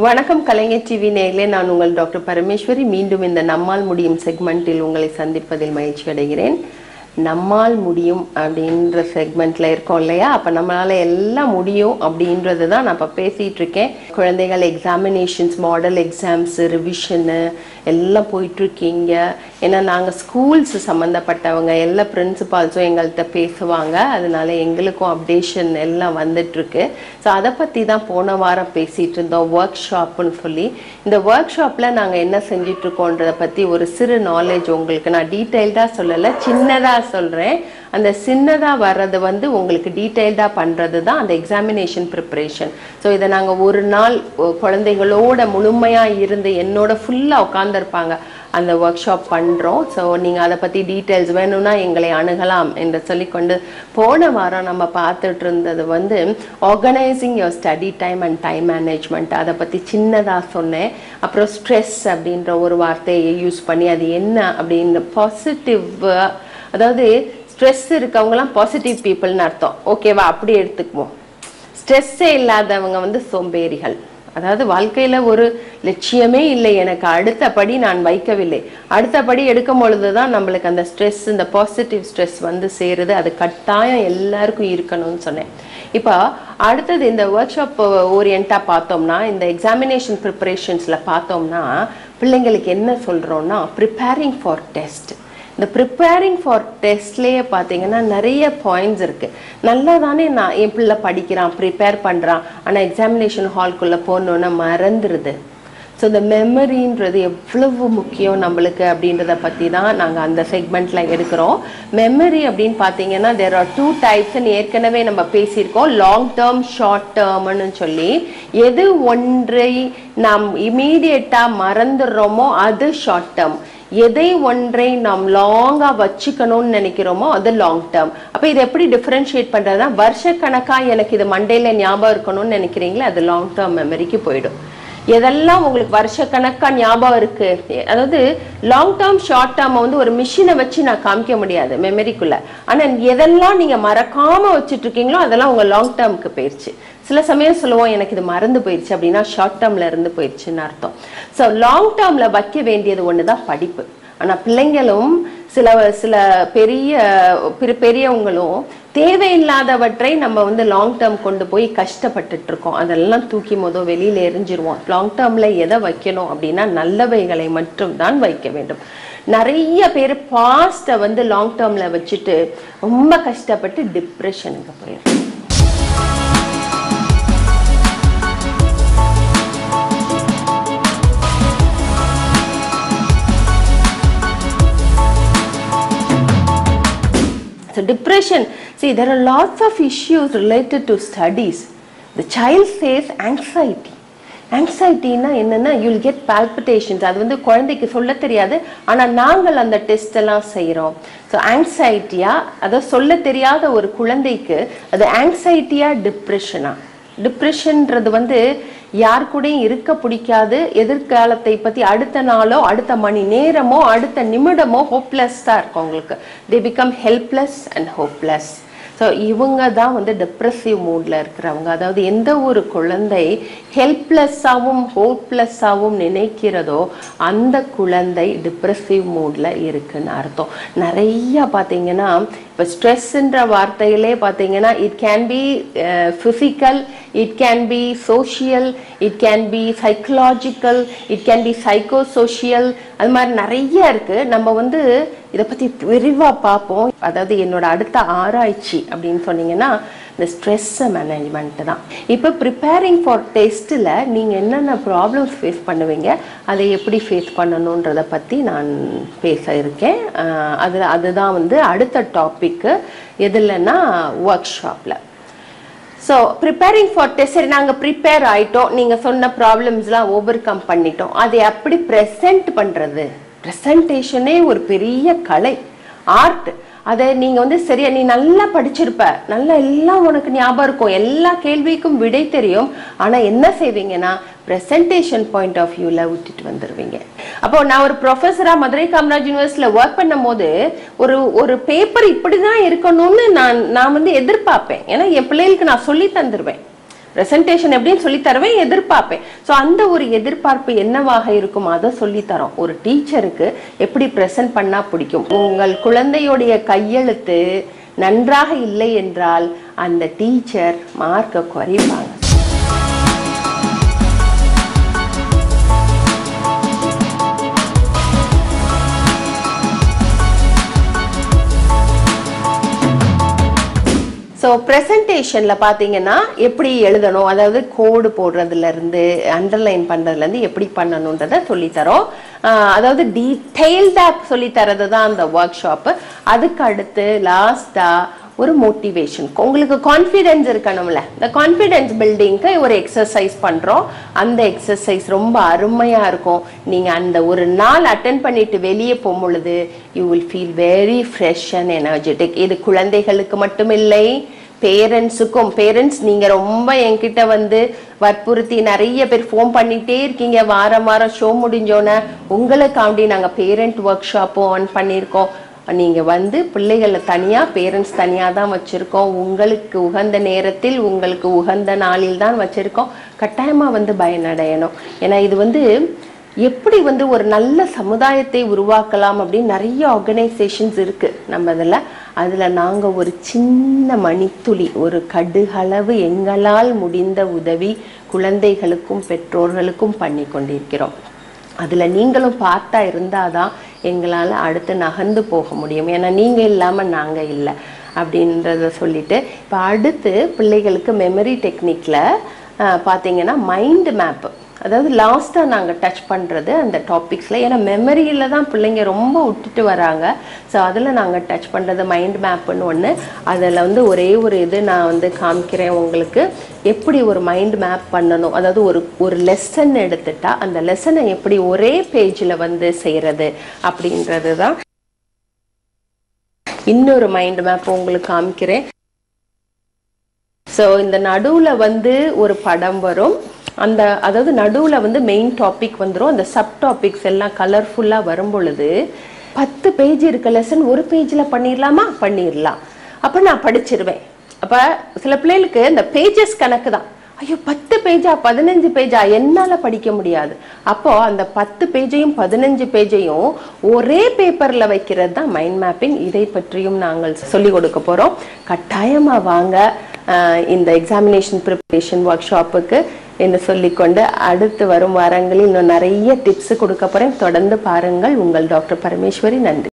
வணக்கம் கலைஞர் டிவி நேயர்களே, நான் உங்கள் டாக்டர் பரமேஸ்வரி. மீண்டும் இந்த நம்மால் முடியும் செக்மெண்ட்டில் உங்களை சந்திப்பதில் மகிழ்ச்சி அடைகிறேன். நம்மால் முடியும் அப்படின்ற செக்மெண்ட்ல இருக்கோம் இல்லையா? அப்போ நம்மளால எல்லாம் முடியும் அப்படின்றது தான் நான் இப்போ பேசிகிட்டு இருக்கேன். குழந்தைகள் எக்ஸாமினேஷன்ஸ், மாடல் எக்ஸாம்ஸு, ரிவிஷனு எல்லாம் போயிட்டுருக்கீங்க. ஏன்னா நாங்கள் ஸ்கூல்ஸ் சம்மந்தப்பட்டவங்க எல்லா பிரின்சிபால்ஸும் எங்கள்கிட்ட பேசுவாங்க. அதனால எங்களுக்கும் அப்டேஷன் எல்லாம் வந்துட்டுருக்கு. ஸோ அதை பற்றி தான் போன வாரம் பேசிகிட்டு இருந்தோம், ஒர்க் ஷாப்புன்னு சொல்லி. இந்த ஒர்க் ஷாப்பில் நாங்கள் என்ன செஞ்சிட்ருக்கோன்றதை பற்றி ஒரு சிறு நாலேஜ் உங்களுக்கு நான் டீட்டெயில்டாக சொல்லலை, சின்னதாக சொல்கிறேன். அந்த சின்னதாக வர்றது உங்களுக்கு டீட்டெயில்டாக பண்ணுறது தான் அந்த எக்ஸாமினேஷன் ப்ரிப்பரேஷன். ஸோ இதை நாங்கள் ஒரு நாள் குழந்தைகளோட முழுமையாக இருந்து என்னோட ஃபுல்லாக உட்காந்துருப்பாங்க அந்த ஒர்க் ஷாப் பண்ணுறோம். ஸோ நீங்கள் அதை பற்றி டீட்டெயில்ஸ் வேணும்னா எங்களை அணுகலாம் என்று சொல்லிக்கொண்டு போன வாரம் நம்ம பார்த்துட்டு இருந்தது organising your study time and time management. அதை பற்றி சின்னதாக சொன்னேன். அப்புறம் ஸ்ட்ரெஸ் அப்படின்ற ஒரு வார்த்தையை யூஸ் பண்ணி அது என்ன அப்படின்னு பாசிட்டிவ், அதாவது ஸ்ட்ரெஸ் இருக்கவங்களாம் பாசிட்டிவ் பீப்புள்னு அர்த்தம், ஓகேவா? அப்படி எடுத்துக்குவோம். ஸ்ட்ரெஸ்ஸே இல்லாதவங்க சோம்பேறிகள். அதாவது வாழ்க்கையில் ஒரு லட்சியமே இல்லை, எனக்கு அடுத்தபடி நான் வைக்கவில்லை, அடுத்தபடி எடுக்கும் பொழுது தான் நம்மளுக்கு அந்த ஸ்ட்ரெஸ், இந்த பாசிட்டிவ் ஸ்ட்ரெஸ் சேருது. அது கட்டாயம் எல்லாருக்கும் இருக்கணும்னு சொன்னேன். இப்போ அடுத்தது இந்த ஒர்க் ஷாப் ஓரியண்டாக பார்த்தோம்னா, இந்த எக்ஸாமினேஷன் ப்ரிப்பரேஷன்ஸில் பார்த்தோம்னா பிள்ளைங்களுக்கு என்ன சொல்கிறோன்னா, ப்ரிப்பேரிங் ஃபார் டெஸ்ட். இந்த ப்ரிப்பேரிங் ஃபார் டெஸ்ட்லேயே பார்த்தீங்கன்னா நிறைய பாயிண்ட்ஸ் இருக்குது. நல்லா தானே நான் என் பிள்ளை படிக்கிறான், ப்ரிப்பேர் பண்ணுறான், ஆனால் எக்ஸாமினேஷன் ஹால்குள்ளே போனோன்னா மறந்துடுது. ஸோ இந்த மெமரின்றது எவ்வளவு முக்கியம் நம்மளுக்கு அப்படின்றத பற்றி தான் நாங்கள் அந்த செக்மெண்ட்டில் எடுக்கிறோம். மெமரி அப்படின்னு பார்த்தீங்கன்னா தேர் ஆர் 2 டைப்ஸ்ன்னு ஏற்கனவே நம்ம பேசியிருக்கோம், லாங் டேர்ம், ஷார்ட் டேர்ம்னு சொல்லி. எது ஒன்றை நாம் இமீடியட்டாக மறந்துடுறோமோ அது ஷார்ட் டேர்ம், எதை ஒன்றை நாம் லாங்காக வச்சுக்கணும்னு நினைக்கிறோமோ அது லாங் டேர்ம். அப்போ இதை எப்படி டிஃப்ரென்ஷியேட் பண்ணுறதுனா, வருஷக்கணக்காக எனக்கு இது மண்டையில் ஞாபகம் இருக்கணும்னு நினைக்கிறீங்களே, அது லாங் டேர்ம் மெமரிக்கு போயிடும். எதெல்லாம் உங்களுக்கு வருஷக்கணக்காக ஞாபகம் இருக்குது, அதாவது லாங் டேர்ம் ஷார்ட் டேர்மை ஒரு மிஷினை வச்சு நான் காமிக்க முடியாது மெமரிக்குள்ளே. ஆனால் எதெல்லாம் நீங்கள் மறக்காமல் வச்சுட்ருக்கீங்களோ அதெல்லாம் உங்கள் லாங் டேர்முக்கு போயிடுச்சு. சில சமயம் சொல்லுவோம் எனக்கு இது மறந்து போயிடுச்சு அப்படின்னா ஷார்ட் டேர்மில் இருந்து போயிடுச்சுன்னு அர்த்தம். ஸோ லாங் டேர்மில் வைக்க வேண்டியது ஒன்று தான் படிப்பு. ஆனால் பிள்ளைங்களும் சில பெரியவங்களும் தேவையில்லாதவற்றை நம்ம லாங் டேர்ம் கொண்டு போய் கஷ்டப்பட்டுட்டு இருக்கோம். அதெல்லாம் தூக்கி வெளியில் எரிஞ்சிருவோம். லாங் டேர்மில் எதை வைக்கணும் அப்படின்னா நல்லவைகளை மட்டும் தான் வைக்க வேண்டும். நிறைய பேர் பாஸ்ட்டை லாங் டேர்மில் வச்சுட்டு ரொம்ப கஷ்டப்பட்டு டிப்ரெஷனுக்கு போயிடும். So depression, see there are lots of issues related to studies. The child says anxiety. Anxiety-na என்னன்னா you'll get palpitations. அது குழந்தைக்கு சொல்ல தெரியாது, ஆனால் நாங்கள் அந்த டெஸ்ட் எல்லாம் செய்கிறோம். ஸோ ஆங்ஸைட்டியா, அதை சொல்ல தெரியாத ஒரு குழந்தைக்கு அது ஆங்ஸைட்டியா டிப்ரெஷனா? டிப்ரெஷன்றது யார் கூடயும் இருக்க பிடிக்காது, எதிர்காலத்தை பற்றி அடுத்த நாளோ அடுத்த மணி நேரமோ அடுத்த நிமிடமோ ஹோப்லெஸ்ஸாக இருக்கும் அவங்களுக்கு. They become helpless and hopeless. So இவங்க தான் டிப்ரெசிவ் மூடில் இருக்கிறவங்க. அதாவது எந்த ஒரு குழந்தை ஹெல்ப்லெஸ்ஸாகவும் ஹோப்லெஸ்ஸாகவும் நினைக்கிறதோ அந்த குழந்தை டிப்ரெசிவ் மூடில் இருக்குன்னு அர்த்தம். நிறையா பார்த்தீங்கன்னா இப்போ ஸ்ட்ரெஸ்ன்ற வார்த்தையிலே பார்த்தீங்கன்னா it can be physical, it can be social, it can be psychological, it can be psychosocial, அது மாதிரி நிறைய இருக்குது. நம்ம இதை பற்றி விரிவாக பார்ப்போம். அதாவது என்னோட அடுத்த ஆராய்ச்சி அப்படின்னு சொன்னீங்கன்னா இந்த ஸ்ட்ரெஸ் மேனேஜ்மெண்ட் தான். இப்போ ப்ரிப்பேரிங் ஃபார் டெஸ்ட்டில் நீங்கள் என்னென்ன ப்ராப்ளம்ஸ் ஃபேஸ் பண்ணுவீங்க, அதை எப்படி ஃபேஸ் பண்ணணுன்றதை பற்றி நான் பேச இருக்கேன். அதுதான் அடுத்த டாப்பிக்கு. எதுலன்னா ஒர்க் ஷாப்பில். ஸோ ப்ரிப்பேரிங் ஃபார் டெஸ்ட், சரி நாங்கள் ப்ரிப்பேர் ஆகிட்டோம், நீங்கள் சொன்ன ப்ராப்ளம்ஸ்லாம் ஓவர் கம் பண்ணிட்டோம், அதை எப்படி ப்ரெசென்ட் பண்ணுறது? ப்ரெசன்டேஷனே ஒரு பெரிய கலை, ஆர்ட். அதை நீங்கள் சரியா நீ நல்லா படிச்சிருப்ப, நல்லா எல்லாம் உனக்கு ஞாபகம் இருக்கும், எல்லா கேள்விக்கும் விடை தெரியும், ஆனால் என்ன செய்வீங்கன்னா ப்ரெசன்டேஷன் பாயிண்ட் ஆஃப் வியூவில் விட்டுட்டு வந்துடுவீங்க. அப்போ நான் ஒரு ப்ரொஃபஸராக மதுரை காமராஜ் யூனிவர்சிட்டியில் ஒர்க் பண்ணும் போது ஒரு பேப்பர் இப்படி தான் இருக்கணும்னு நான் எதிர்பார்ப்பேன். ஏன்னா என் பிள்ளைகளுக்கு நான் சொல்லி தந்துடுவேன். பிரசன்டேஷன் எப்படின்னு சொல்லி தருவேன், எதிர்பார்ப்பேன். ஸோ அந்த ஒரு எதிர்பார்ப்பு என்னவாக இருக்கும் அதை சொல்லித்தரோம். ஒரு டீச்சருக்கு எப்படி ப்ரெசென்ட் பண்ணா பிடிக்கும். உங்கள் குழந்தையுடைய கையெழுத்து நன்றாக இல்லை என்றால் அந்த டீச்சர் மார்க்கை குறைப்பாங்க. ஸோ ப்ரெசன்டேஷனில் பார்த்தீங்கன்னா எப்படி எழுதணும், அதாவது கோடு போடுறதுலேருந்து அண்டர்லைன் பண்ணுறதுலேருந்து எப்படி பண்ணணுன்றதை சொல்லித்தரோம். அதாவது டீட்டெயில்டாக சொல்லித்தரது தான் அந்த ஒர்க் ஷாப்பு. அதுக்கு அடுத்து லாஸ்ட்டாக ஒரு மோட்டிவேஷன், உங்களுக்கு கான்ஃபிடென்ஸ் இருக்கணும்ல, இந்த கான்ஃபிடென்ஸ் பில்டிங்க்கு ஒரு எக்ஸசைஸ் பண்ணுறோம். அந்த எக்ஸசைஸ் ரொம்ப அருமையாக இருக்கும். நீங்கள் அந்த ஒரு நாள் அட்டென்ட் பண்ணிட்டு வெளியே போகும் பொழுது you will feel very fresh and energetic. இது குழந்தைகளுக்கு மட்டும் இல்லை, பேரண்ட்ஸுக்கும். பேரண்ட்ஸ் நீங்கள் ரொம்ப என்கிட்ட வந்து வற்புறுத்தி நிறைய பேர் ஃபோன் பண்ணிகிட்டே இருக்கீங்க. வாரம் வாரம் ஷோ முடிஞ்சோன்னே உங்களுக்காண்டி நாங்கள் பேரண்ட் ஒர்க் ஷாப்பும் ஆன் பண்ணியிருக்கோம். நீங்கள் வந்து பிள்ளைகளை தனியாக, பேரண்ட்ஸ் தனியாக தான் வச்சுருக்கோம். உங்களுக்கு உகந்த நேரத்தில் உங்களுக்கு உகந்த நாளில் தான் வச்சுருக்கோம். கட்டாயமாக வந்து பயனடையணும். ஏன்னா இது வந்து எப்படி வந்து ஒரு நல்ல சமுதாயத்தை உருவாக்கலாம் அப்படின்னு நிறைய ஆர்கனைசேஷன்ஸ் இருக்குது நம்ம அதில் நாங்கள் ஒரு சின்ன மணித்துளி, ஒரு கடுகளவு எங்களால் முடிந்த உதவி குழந்தைகளுக்கும் பெற்றோர்களுக்கும் பண்ணி கொண்டிருக்கிறோம். அதில் நீங்களும் பார்த்தா இருந்தால் தான் எங்களால் அடுத்து நகர்ந்து போக முடியும். ஏன்னா நீங்கள் இல்லாமல் நாங்கள் இல்லை அப்படின்றத சொல்லிட்டு, இப்போ அடுத்து பிள்ளைகளுக்கு மெமரி டெக்னிக்கில் பார்த்தீங்கன்னா மைண்ட் மேப்பு, அதாவது லாஸ்ட்டாக நாங்கள் டச் பண்ணுறது அந்த டாபிக்ஸில். ஏன்னா மெமரியில் தான் பிள்ளைங்க ரொம்ப விட்டுட்டு வராங்க. ஸோ அதில் நாங்கள் டச் பண்ணுறது மைண்ட் மேப்புன்னு ஒன்று. அதில் வந்து ஒரே ஒரு இது நான் வந்து காமிக்கிறேன் உங்களுக்கு, எப்படி ஒரு மைண்ட் மேப் பண்ணணும். அதாவது ஒரு லெசன் எடுத்துட்டா அந்த லெசனை எப்படி ஒரே பேஜில் வந்து செய்கிறது அப்படின்றது தான். இன்னொரு மைண்ட் மேப் உங்களுக்கு காமிக்கிறேன். ஸோ இந்த நடுவில் வந்து ஒரு படம் வரும். அந்த அதாவது நடுவில் வந்து மெயின் டாபிக் வந்துடும். அந்த சப் டாபிக்ஸ் எல்லாம் கலர்ஃபுல்லாக வரும் பொழுது 10 பேஜ் இருக்க லெசன் ஒரு பேஜில் பண்ணிடலாமா? பண்ணிடலாம். அப்போ நான் படிச்சிருவேன். அப்போ சில பிள்ளைகளுக்கு இந்த பேஜஸ் கணக்கு தான். ஐயோ 10 பேஜா 15 பேஜா என்னால் படிக்க முடியாது. அப்போது அந்த 10 பேஜையும் 15 பேஜையும் ஒரே பேப்பரில் வைக்கிறது தான் மைண்ட் மேப்பிங். இதை பற்றியும் நாங்கள் சொல்லிக் கொடுக்க போகிறோம். கட்டாயமாக வாங்க இந்த எக்ஸாமினேஷன் ப்ரிப்பரேஷன் ஒர்க் ஷாப்புக்கு என்று சொல்லிக்கொண்டு அடுத்து வரும் வாரங்களில் இன்னும் நிறைய டிப்ஸ் கொடுக்க போகிறேன். தொடர்ந்து பாருங்கள். உங்கள் டாக்டர் பரமேஸ்வரி. நன்றி.